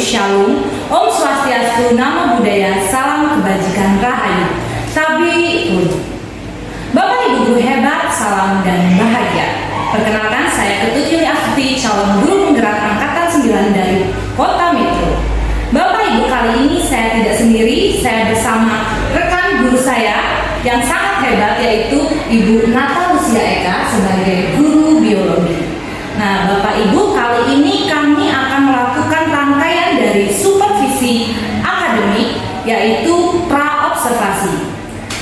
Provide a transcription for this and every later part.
Shalom, Om Swastiastu, Namo Buddhaya, Salam Kebajikan Rahayu. Tabi pun. Bapak Ibu guru hebat, salam dan bahagia. Perkenalkan, saya Ketujuh Astuti, calon guru penggerak angkatan 9 dari Kota Metro. Bapak Ibu, kali ini saya tidak sendiri, saya bersama rekan guru saya yang sangat hebat, yaitu Ibu Nata Lucia Eka sebagai guru biologi. Nah, Bapak Ibu, kali ini kami akan melakukan rangkaian dari supervisi akademik, yaitu pra-observasi.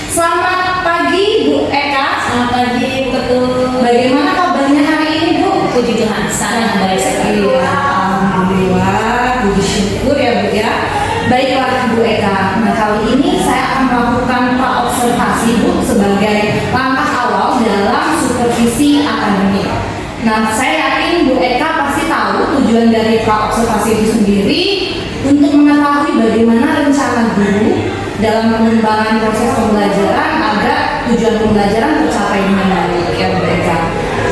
Selamat pagi Bu Eka. Selamat pagi Bu Ketua. Bagaimana kabarnya hari ini Bu? Puji Tuhan, sangat baik sekali. Alhamdulillah, puji syukur ya Bu ya. Baiklah Bu Eka, nah kali ini saya akan melakukan pra-observasi Bu sebagai langkah awal dalam supervisi akademik. Nah, saya yakin Bu Eka pasti tahu tujuan dari pra-observasi itu sendiri untuk mengetahui bagaimana rencana guru dalam pengembangan proses pembelajaran agar tujuan pembelajaran tercapai dengan baik ya Bu Eka.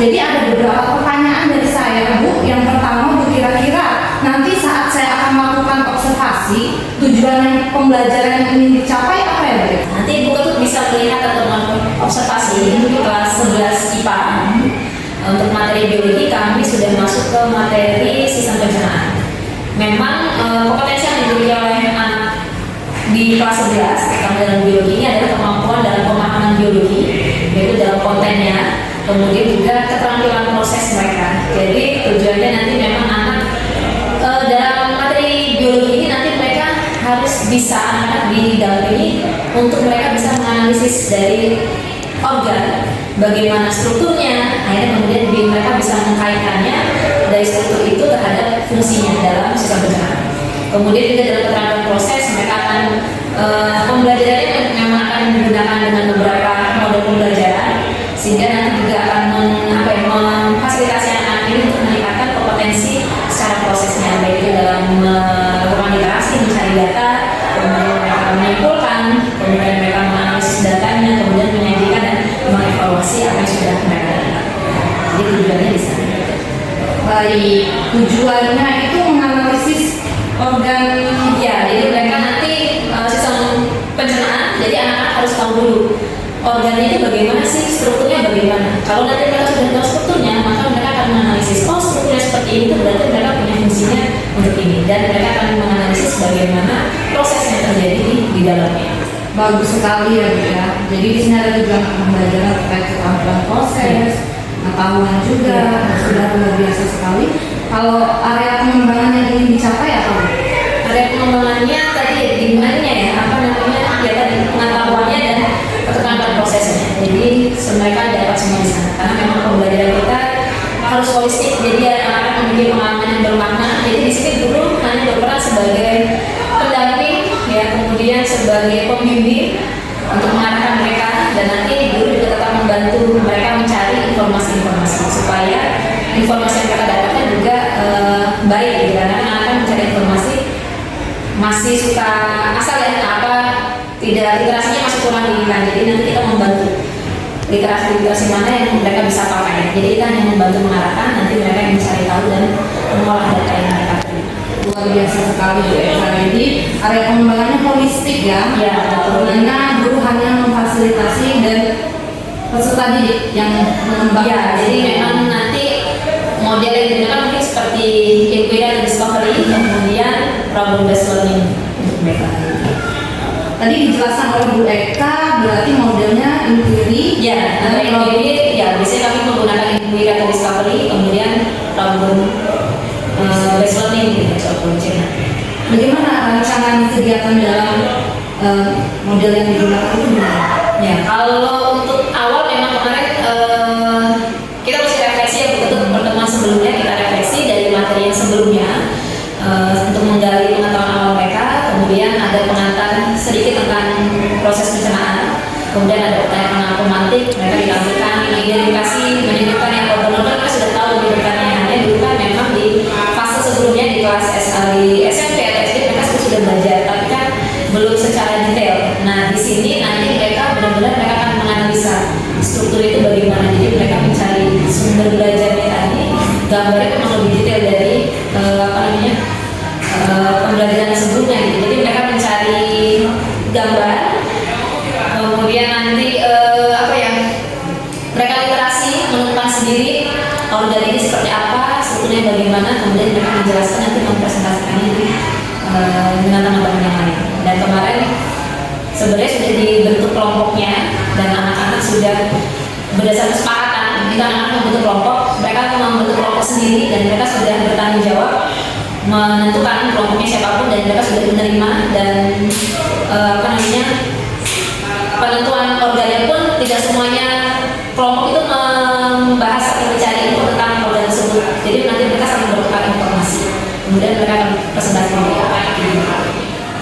Jadi ada beberapa pertanyaan dari saya Bu. Yang pertama Bu, kira-kira nanti saat saya akan melakukan observasi, tujuan pembelajaran yang ingin dicapai apa ya Bu Eka? Nanti Bu Ketua bisa melihat teman observasi kelas 11 IPA. Untuk materi biologi kami sudah masuk ke materi sistem pencernaan. Memang kompetensi yang dimiliki oleh anak di kelas 11 terutama dalam biologi ini adalah kemampuan dalam pemahaman biologi, yaitu dalam kontennya, kemudian juga keterampilan proses mereka. Jadi tujuannya nanti memang anak dalam materi biologi ini nanti mereka harus bisa anak di dalam ini untuk mereka bisa menganalisis dari organ, bagaimana strukturnya, akhirnya kemudian mereka bisa mengkaitkannya dari struktur itu terhadap fungsinya dalam sistem pencernaan. Kemudian juga dalam keterampilan proses mereka akan pembelajarannya memang akan menggunakan dengan beberapa model pembelajaran, sehingga nanti juga akan memfasilitasi anak ini untuk meningkatkan kompetensi secara prosesnya, baik itu dalam melakukan literasi, mencari data, kemudian mereka menyimpulkan, kemudian mereka menganalisis datanya, kemudian menyajikan dan mengevaluasi apa yang sudah mereka dapat. Jadi tujuannya di sana. Baik, tujuannya itu menganalisis organ Ya, jadi mereka nanti sistem pencernaan, jadi anak-anak harus tahu dulu organnya itu bagaimana sih, strukturnya bagaimana. Kalau nanti mereka sudah tahu strukturnya, maka mereka akan menganalisis, oh strukturnya seperti ini, itu berarti mereka punya fungsinya untuk ini, dan mereka akan menganalisis bagaimana proses yang terjadi di dalamnya. Bagus sekali ya Bu ya. Jadi di sini ada tujuan pembelajaran terkait keterampilan proses, pengetahuan juga, sudah luar biasa sekali. Kalau area pengembangan yang ingin dicapai apa Bu? Area pengembangannya tadi dimana ya, apa namanya, ya tadi pengetahuannya dan keterampilan prosesnya. Jadi mereka dapat semua di sana. Karena memang pembelajaran kita harus holistik. Jadi anak-anak memiliki pengalaman yang bermakna. Jadi di sini guru hanya berperan sebagai pendamping, ya, kemudian sebagai pembimbing untuk mengarahkan mereka, dan nanti guru juga tetap membantu mereka mencari informasi-informasi supaya informasi yang mereka dapatkan juga baik, gitu. Karena anak-anak mencari informasi masih suka asal ya, apa tidak, literasinya masih kurang tinggi kan. Jadi nanti kita membantu literasi mana yang mereka bisa pakai. Jadi kita hanya membantu mengarahkan, nanti mereka yang mencari tahu dan mengolah data yang mereka terima. Luar biasa sekali Bu Eka. Jadi area pengembangannya holistik ya. Ya, betul. Karena guru hanya memfasilitasi dan peserta didik yang mengembangkan. Ya, jadi memang nanti model yang digunakan mungkin seperti inquiry atau discovery, kemudian problem based learning untuk mereka. Tadi dijelaskan oleh Bu Eka, berarti modelnya inquiry. Ya, inquiry, ya biasanya kami menggunakan inquiry atau discovery, kemudian problem based learning gitu, problem Cina. Bagaimana rancangan kegiatan dalam model yang digunakan itu gimana? Ya, kalau untuk awal memang kemarin kita mesti refleksi ya, untuk pertemuan sebelumnya kita refleksi dari materi yang sebelumnya untuk menggali pengetahuan awal mereka, kemudian ada pengantar sedikit tentang proses pencernaan, kemudian ada pertanyaan pemantik, mereka ditampilkan identifikasi, menyebutkan yang organ-organ mereka sudah tahu menyebutkannya, hanya dulu kan memang di fase sebelumnya di kelas di SMP atau SD mereka sudah belajar, tapi kan belum secara detail. Nah di sini nanti mereka benar-benar mereka akan menganalisa struktur itu bagaimana, jadi mereka mencari sumber belajarnya tadi, gambarnya memang lebih detail dari apa namanya pembelajaran sebelumnya gitu. Jadi mereka mencari gambar, kemudian nanti apa ya, mereka literasi menentukan sendiri organ ini seperti apa, strukturnya bagaimana, kemudian mereka menjelaskan nanti mempresentasikannya dengan teman-teman yang lain. Dan kemarin sebenarnya sudah dibentuk kelompoknya dan anak-anak sudah berdasarkan kesepakatan kita anak-anak membentuk kelompok, mereka membentuk kelompok sendiri dan mereka sudah bertanggung jawab menentukan kelompoknya siapapun dan mereka sudah menerima dan apa namanya, penentuan organnya pun tidak semuanya kelompok itu membahas atau mencari info tentang organ tersebut. Jadi nanti mereka saling bertukar informasi, kemudian mereka akan presentasi.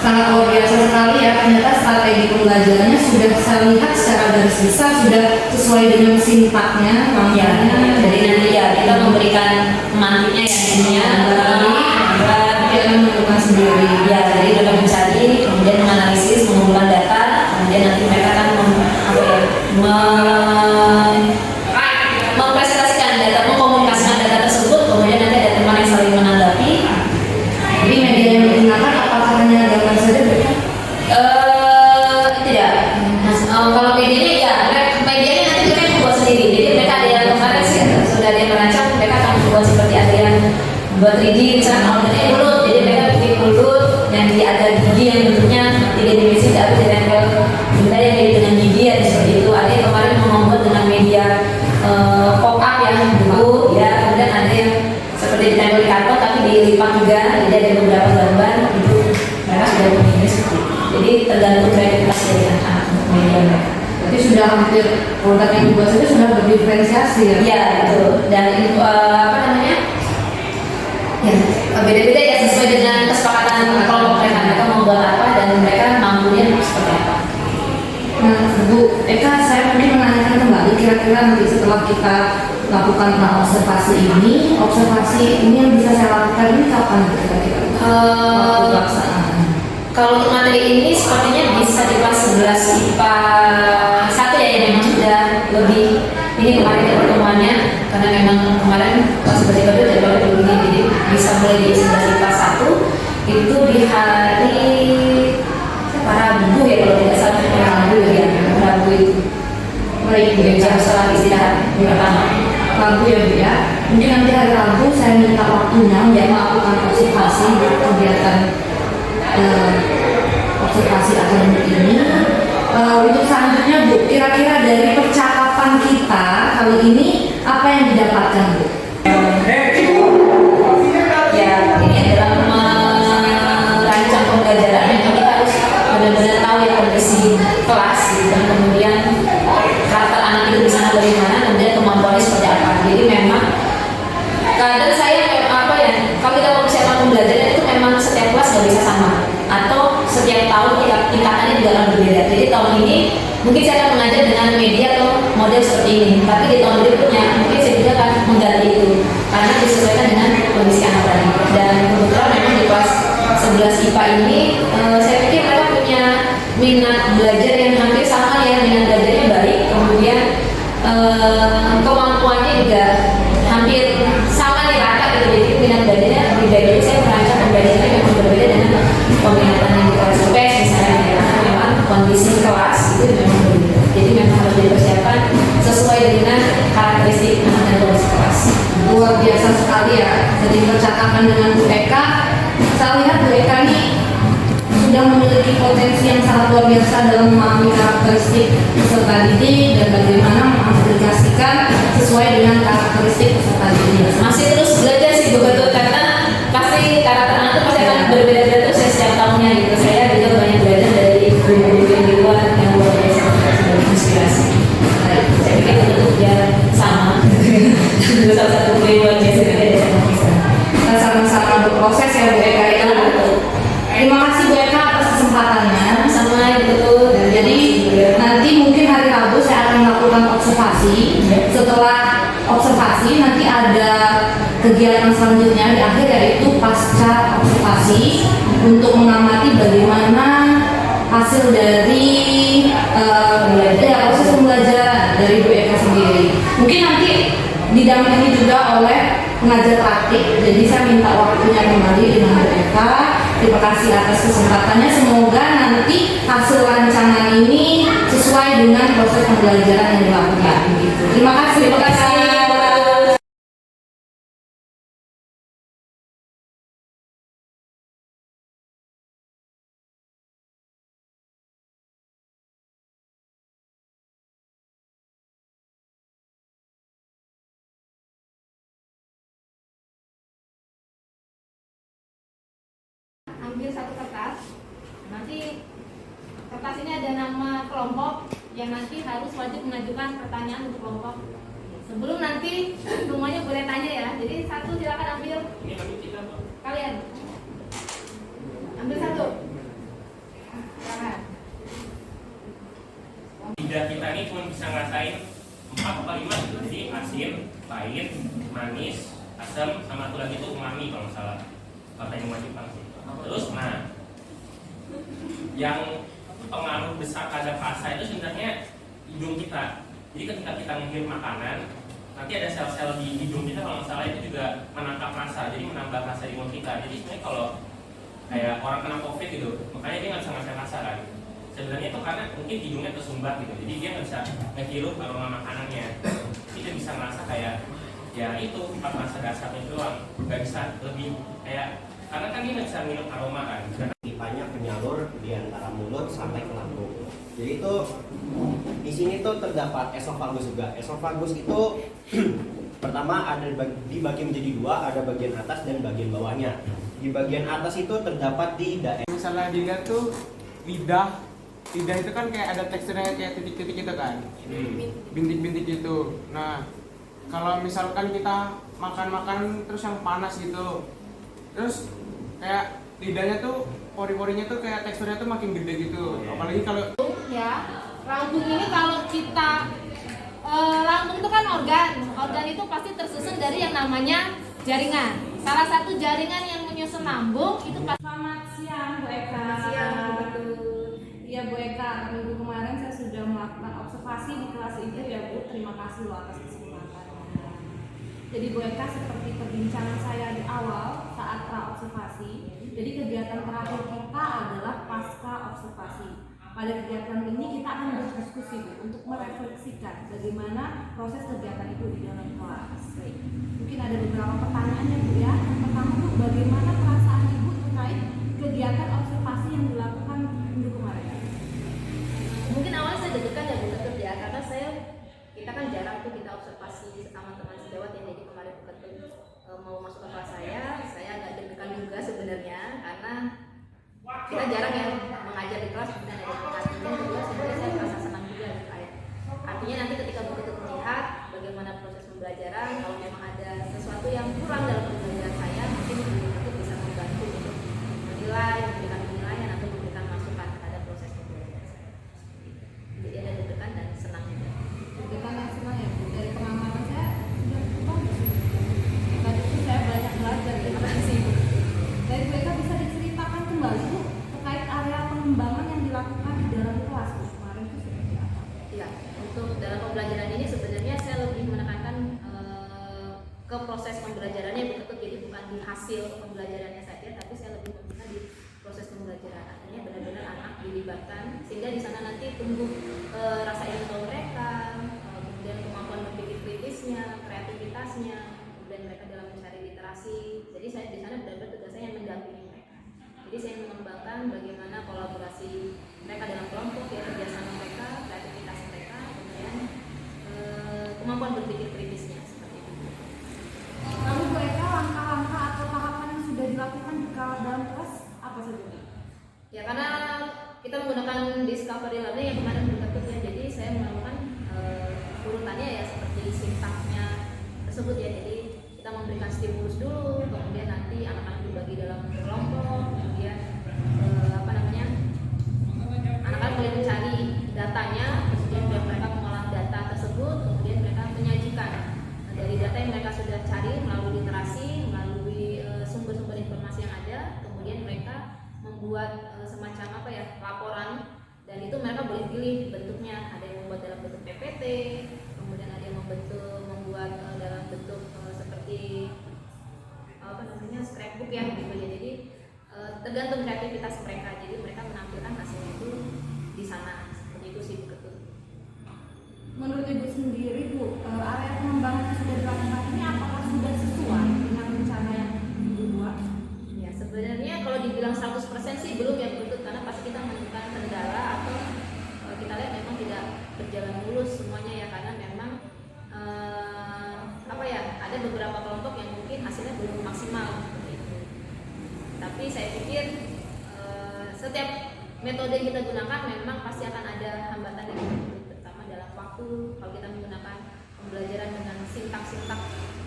Sangat luar biasa sekali ya, ternyata strategi pembelajarannya sudah saya lihat secara garis besar sudah sesuai dengan simpatnya, makanya. Jadi nanti ya kita memberikan mantiknya ya, dia akan menentukan sendiri. Ya, jadi mereka mencari, kemudian menganalisis, mengumpulkan data, kemudian nanti mereka akan mempresentasikan data, mengkomunikasikan data tersebut, kemudian nanti ada teman yang saling menanggapi. Jadi media yang digunakan apakah hanya gambar saja? Tidak. Kalau medianya ya, medianya nanti mereka membuat sendiri. Jadi mereka ada yang kemarin sih sudah ada yang merancang, mereka akan membuat seperti ada yang buat 3D misalnya organnya mulut, jadi mereka bikin mulut yang ada gigi yang bentuknya 3 dimensi tapi ditempel benda yang mirip dengan gigi atau seperti itu. Ada yang kemarin mau membuat dengan media pop up yang buku ya, kemudian ada yang seperti ditempel di karton tapi dilipat juga, jadi ada beberapa gambar itu mereka sudah memilih seperti itu. Jadi tergantung kreativitas dari anak-anak untuk media mereka. Berarti sudah hampir produk yang dibuat saja sudah berdiferensiasi ya? Iya betul. Dan apa namanya? Ya, beda-beda ya sesuai dengan kesepakatan kelompok mereka mau buat apa dan mereka mampunya seperti apa. Nah, Bu Eka, saya mungkin menanyakan kembali kira-kira nanti setelah kita lakukan observasi ini yang bisa saya lakukan ini kapan kira-kira? Kalau untuk materi ini sepertinya bisa di kelas 11 IPA 1 ya, yang memang sudah lebih ini kemarin pertemuannya karena memang kemarin kelas 11 IPA 2 jadwalnya begini, jadi bisa mulai di 11 IPA 1 itu di hari Rabu ya kalau tidak salah, Rabu ya, Rabu itu mulai jam setelah istirahat pertama. Rabu ya Bu ya, mungkin nanti hari Rabu saya minta waktunya untuk melakukan observasi kegiatan observasi akademik ini. Untuk selanjutnya Bu, kira-kira dari percakapan kita kali ini apa yang didapatkan Bu? Ya, ini adalah merancang pembelajaran yang kita harus benar-benar tahu ya kondisi kelas dan kemudian karakter anak itu di sana bagaimana, kemudian kemampuannya seperti apa. Jadi memang kadang saya apa ya, kalau kita mau persiapan pembelajaran itu memang setiap kelas nggak bisa sama atau setiap tahun tingkatannya juga akan berbeda. Jadi tahun ini mungkin saya akan mengajar dengan media atau model seperti ini, tapi di tahun berikutnya mungkin saya juga akan mengganti itu karena disesuaikan dengan kondisi anak tadi. Dan kebetulan memang di kelas 11 IPA ini saya pikir mereka punya minat belajar yang hampir sama ya, minat belajarnya baik, kemudian kemampuannya juga hampir sama nih rata gitu, jadi minat belajarnya lebih baik. Jadi saya merancang pembelajarannya memang berbeda dengan peminatan yang di kelas UPS misalnya ya, karena memang kondisi kelas itu memang berbeda. Jadi memang harus dipersiapkan sesuai dengan karakteristik anak dan kondisi kelas. Luar biasa sekali ya. Jadi percakapan dengan Bu Eka, saya lihat Bu Eka ini sudah memiliki potensi yang sangat luar biasa dalam memahami karakteristik peserta didik dan bagaimana mengaplikasikan sesuai dengan karakteristik peserta didik. Masih terus belajar sih betul, karena pasti karakter anak itu pasti akan berbeda-beda terus ya setiap tahunnya gitu. Saya juga banyak belajar dari guru-guru yang di luar yang luar biasa sebagai inspirasi. Saya pikir itu dia sama. Itu salah satu luar biasa juga dari kita. Kita sama-sama berproses ya Bu Eka ya. Terima kasih Bu Eka atas kesempatannya. Sama itu. Jadi nanti mungkin hari Rabu saya akan melakukan observasi. Setelah observasi nanti ada kegiatan selanjutnya di akhir yaitu pasca observasi untuk mengamati bagaimana hasil dari proses pembelajaran dari Bu Eka sendiri. Mungkin nanti didampingi juga oleh pengajar praktik. Jadi saya minta waktunya kembali dengan Bu Eka. Terima kasih atas kesempatannya. Semoga nanti hasil rancangan ini sesuai dengan proses pembelajaran yang dilakukan. Gitu. Terima kasih. Terima kasih. Ambil satu kertas, nanti kertas ini ada nama kelompok yang nanti harus wajib mengajukan pertanyaan untuk kelompok. Sebelum nanti semuanya boleh tanya ya. Jadi satu silakan ambil. Kalian ambil satu. Silakan. Lidah kita ini cuma bisa ngerasain 4 atau 5 gitu. Jadi asin, pahit, manis, asam, sama satu lagi itu umami kalau nggak salah. Kata yang wajib sih. Terus, nah, yang pengaruh besar pada rasa itu sebenarnya hidung kita. Jadi ketika kita ngirim makanan, nanti ada sel-sel di hidung kita kalau nggak salah itu juga menangkap rasa, jadi menambah rasa di mulut kita. Jadi sebenarnya kalau kayak orang kena COVID gitu, makanya dia nggak bisa ngerasain rasa kan. Sebenarnya itu karena mungkin hidungnya tersumbat gitu, jadi dia nggak bisa ngehirup aroma makanannya. Dia bisa ngerasa kayak ya itu 4 rasa dasarnya doang, nggak bisa lebih kayak karena kan dia nggak bisa minum aroma kan. Pipanya penyalur di antara mulut sampai ke lambung. Jadi itu di sini tuh terdapat esofagus juga. Esofagus itu pertama ada dibagi menjadi 2, ada bagian atas dan bagian bawahnya. Di bagian atas itu terdapat di daerah. Misalnya dilihat tuh lidah itu kan kayak ada teksturnya kayak titik-titik gitu kan, bintik-bintik gitu. Nah kalau misalkan kita makan terus yang panas gitu, terus kayak lidahnya tuh pori-porinya tuh kayak teksturnya tuh makin gede gitu. Apalagi kalau Ya, lambung ini kalau kita lambung itu kan organ itu pasti tersusun dari yang namanya jaringan. Salah satu jaringan yang menyusun lambung itu pasti. Selamat siang Bu Eka. Iya Bu Eka, minggu kemarin saya sudah melakukan observasi di kelas ini ya Bu. Terima kasih loh atas kesempatannya. Jadi Bu Eka, seperti perbincangan saya di awal saat pra-observasi, jadi kegiatan terakhir kita adalah pasca observasi. Pada kegiatan ini kita akan berdiskusi Bu, untuk merefleksikan bagaimana proses kegiatan itu di dalam kelas. Baik. Mungkin ada beberapa pertanyaan ya Bu ya. Yang pertama Bu, bagaimana perasaan Ibu terkait kegiatan observasi yang dilakukan minggu kemarin? Mungkin awalnya saya deg-degan ya Bu Ketut ya, karena kita kan jarang tuh kita observasi sama teman sejawat yang jadi kemarin Bu Ketut mau masuk ke kelas saya agak deg-degan juga sebenarnya karena kita jarang ya mengajar di kelas kemudian ada artinya juga sebenarnya saya merasa senang juga gitu kayak artinya nanti ketika Bu Ketut melihat bagaimana proses pembelajaran, kalau memang ada sesuatu yang kurang dalam pembelajaran saya mungkin Bu Ketut bisa membantu untuk menilai, memberikan penilaian atau memberikan masukan terhadap proses pembelajaran saya. Jadi ada deg-degan dan senang juga. Deg-degan dan senang ya Bu. Dari pengalaman saya sudah bagus. Tadi itu saya banyak belajar. Terima kasih Bu. Dari Bu Eka bisa diceritakan kembali Bu terkait area pengembangan yang dilakukan di dalam kelas Bu kemarin itu seperti apa? Ya, untuk dalam pembelajaran ini sebenarnya saya lebih menekankan ke proses pembelajarannya Bu Ketut, jadi bukan di hasil pembelajarannya saja, tapi saya lebih menekankan di proses pembelajaran. Artinya benar-benar anak dilibatkan sehingga di sana nanti tumbuh rasa ingin tahu mereka, kemudian kemampuan berpikir kritisnya, kreativitasnya, kemudian mereka dalam mencari literasi. Jadi saya di sana benar-benar tugas saya yang mendampingi mereka. Jadi saya mengembangkan bagaimana kolaborasi mereka dalam kelompok, ya kerjasama mereka, kreativitas mereka, kemudian kemampuan berpikir kritisnya seperti itu. Lalu Bu Eka, langkah-langkah atau tahapan yang sudah dilakukan di dalam kelas apa saja? Ya karena kita menggunakan discovery learning yang kemarin berikut ya, jadi saya melakukan urutannya ya seperti sintaknya tersebut ya. Jadi kita memberikan stimulus dulu, kemudian nanti anak-anak dibagi dalam kelompok, kemudian anak-anak boleh mencari datanya, kemudian mereka mengolah data tersebut, kemudian mereka menyajikan dari data yang mereka sudah cari melalui literasi, melalui sumber-sumber informasi yang ada, kemudian mereka membuat semacam laporan, dan itu mereka boleh pilih bentuknya. Ada yang membuat dalam bentuk PPT, kemudian ada yang membuat dalam bentuk seperti scrapbook ya gitu ya. Jadi tergantung kreativitas mereka, jadi mereka menampilkan hasilnya itu di sana. Seperti itu sih Bu Ketut. Menurut Ibu sendiri Bu, area pengembangan yang sudah dilakukan ini apakah sudah sesuai dengan rencana yang Ibu buat? Ya sebenarnya kalau dibilang 100% sih belum ya Bu Ketut, karena pasti kita menemukan kendala atau kita lihat memang tidak berjalan mulus semuanya ya, karena memang apa ya, ada beberapa kelompok yang mungkin hasilnya belum maksimal seperti itu. Tapi saya pikir setiap metode yang kita gunakan memang pasti akan ada hambatan yang terutama dalam waktu. Kalau kita menggunakan pembelajaran dengan sintak-sintak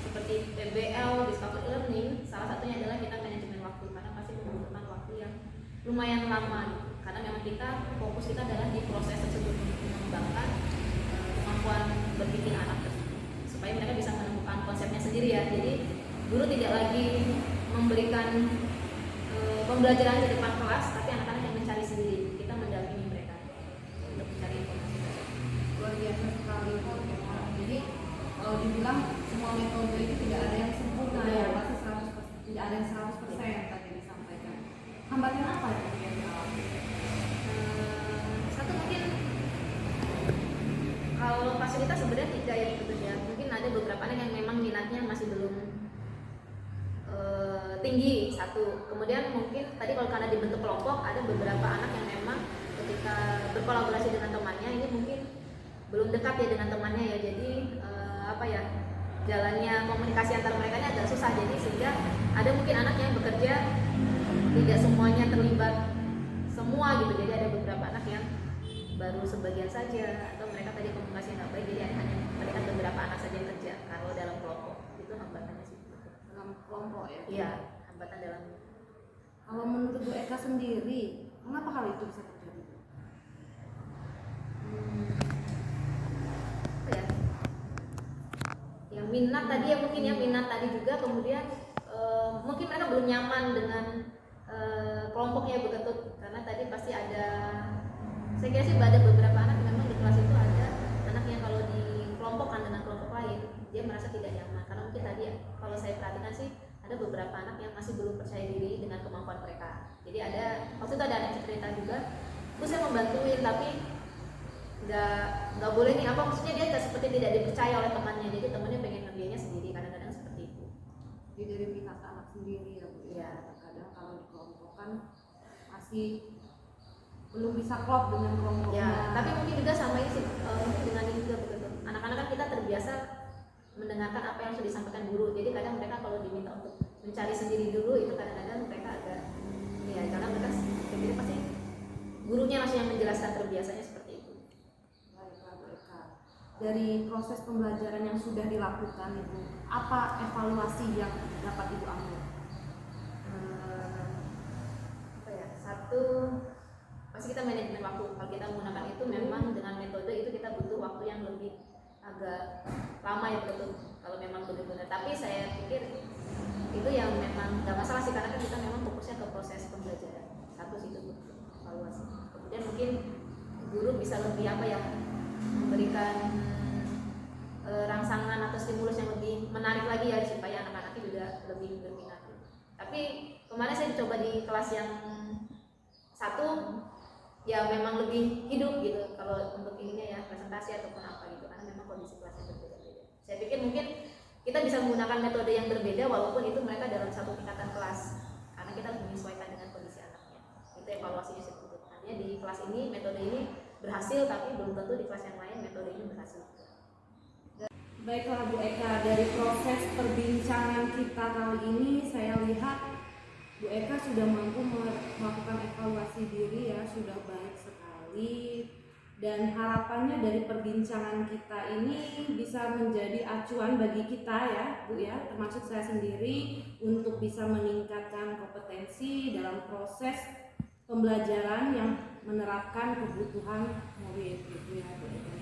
seperti PBL, discovery learning, salah satunya adalah kita manajemen waktu, karena pasti membutuhkan waktu yang lumayan lama gitu. Karena memang kita fokus kita adalah di proses tersebut untuk mengembangkan kemampuan berpikir anak tersebut, supaya mereka bisa menemukan konsepnya sendiri ya. Jadi guru tidak lagi memberikan pembelajaran di depan kelas, tapi anak-anak yang mencari sendiri. Kita mendampingi mereka untuk mencari informasi. Luar biasa sekali Bu. Jadi kalau dibilang semua metode itu tidak ada yang sempurna ya, pasti 100%, tidak ada yang 100% tadi disampaikan. Hambatan apa yang dialami? Satu mungkin kalau fasilitas sebenarnya tidak ya betul ya. Mungkin ada beberapa anak yang memang minatnya masih belum tinggi satu. Kemudian mungkin tadi kalau karena dibentuk kelompok, ada beberapa anak yang memang ketika berkolaborasi dengan temannya ini mungkin belum dekat ya dengan temannya ya. Jadi apa ya, jalannya komunikasi antar mereka ini agak susah. Jadi sehingga ada mungkin anak yang bekerja tidak semuanya terlibat semua gitu. Jadi ada beberapa anak yang baru sebagian saja, atau mereka tadi komunikasi nggak baik, jadi hanya mereka beberapa anak saja yang kerja. Kalau dalam kelompok itu hambatannya sih. Dalam kelompok ya? Iya, hambatan dalam. Kalau menurut Bu Eka sendiri, mengapa hal itu bisa terjadi? Apa ya? Yang minat tadi ya mungkin ya, minat tadi juga. Kemudian mungkin mereka belum nyaman dengan kelompoknya Bu Ketut, karena tadi pasti ada, saya kira sih ada beberapa anak yang memang di kelas itu ada anak yang kalau dikelompokkan dengan kelompok lain dia merasa tidak nyaman, karena mungkin tadi ya, kalau saya perhatikan sih ada beberapa anak yang masih belum percaya diri dengan kemampuan mereka. Jadi ada waktu itu ada anak cerita juga, Bu saya membantuin tapi nggak boleh nih, apa maksudnya dia seperti tidak dipercaya oleh temannya, jadi temannya pengen ngerjainnya sendiri, kadang-kadang seperti itu. Jadi dari pihak anak sendiri ya Bu ya. Kadang kalau dikelompokkan masih belum bisa klop dengan kelompoknya. Ya, tapi mungkin juga sama ini sih, mungkin dengan ini juga begitu. Anak-anak kan kita terbiasa mendengarkan apa yang sudah disampaikan guru. Jadi kadang mereka kalau diminta untuk mencari sendiri dulu itu kadang-kadang mereka agak ya, karena mereka sendiri pasti gurunya langsung yang menjelaskan, terbiasanya seperti itu. Baiklah Bu Eka. Dari proses pembelajaran yang sudah dilakukan Ibu, apa evaluasi yang dapat Ibu ambil? Apa ya? Satu, pasti kita manajemen waktu. Kalau kita menggunakan itu memang dengan metode itu kita butuh waktu yang lebih agak lama ya betul. Kalau memang benar-benar. Tapi saya pikir itu yang memang nggak masalah sih, karena kan kita memang fokusnya ke proses pembelajaran. Satu sih itu evaluasi. Kemudian mungkin guru bisa lebih apa ya, memberikan rangsangan atau stimulus yang lebih menarik lagi ya, supaya anak-anaknya juga lebih berminat. Tapi kemarin saya coba di kelas yang satu ya memang lebih hidup gitu kalau untuk ininya ya, presentasi ataupun apa gitu, karena memang kondisi kelasnya berbeda-beda. Saya pikir mungkin kita bisa menggunakan metode yang berbeda walaupun itu mereka dalam satu tingkatan kelas, karena kita harus menyesuaikan dengan kondisi anaknya. Itu evaluasinya seperti itu. Artinya di kelas ini metode ini berhasil, tapi belum tentu di kelas yang lain metode ini berhasil. Baiklah Bu Eka, dari proses perbincangan kita kali ini saya lihat Bu Eka sudah mampu melakukan evaluasi diri ya, sudah baik sekali. Dan harapannya dari perbincangan kita ini bisa menjadi acuan bagi kita ya Bu ya, termasuk saya sendiri, untuk bisa meningkatkan kompetensi dalam proses pembelajaran yang menerapkan kebutuhan murid gitu ya Bu Eka.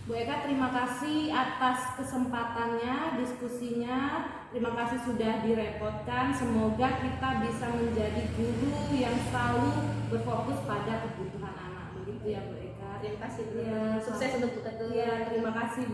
Bu Eka, terima kasih atas kesempatannya, diskusinya. Terima kasih sudah direpotkan. Semoga kita bisa menjadi guru yang selalu berfokus pada kebutuhan anak. Begitu ya Bu Eka. Terima kasih Bu. Ya, Sukses untuk Bu Ketut. Ya, terima kasih Bu.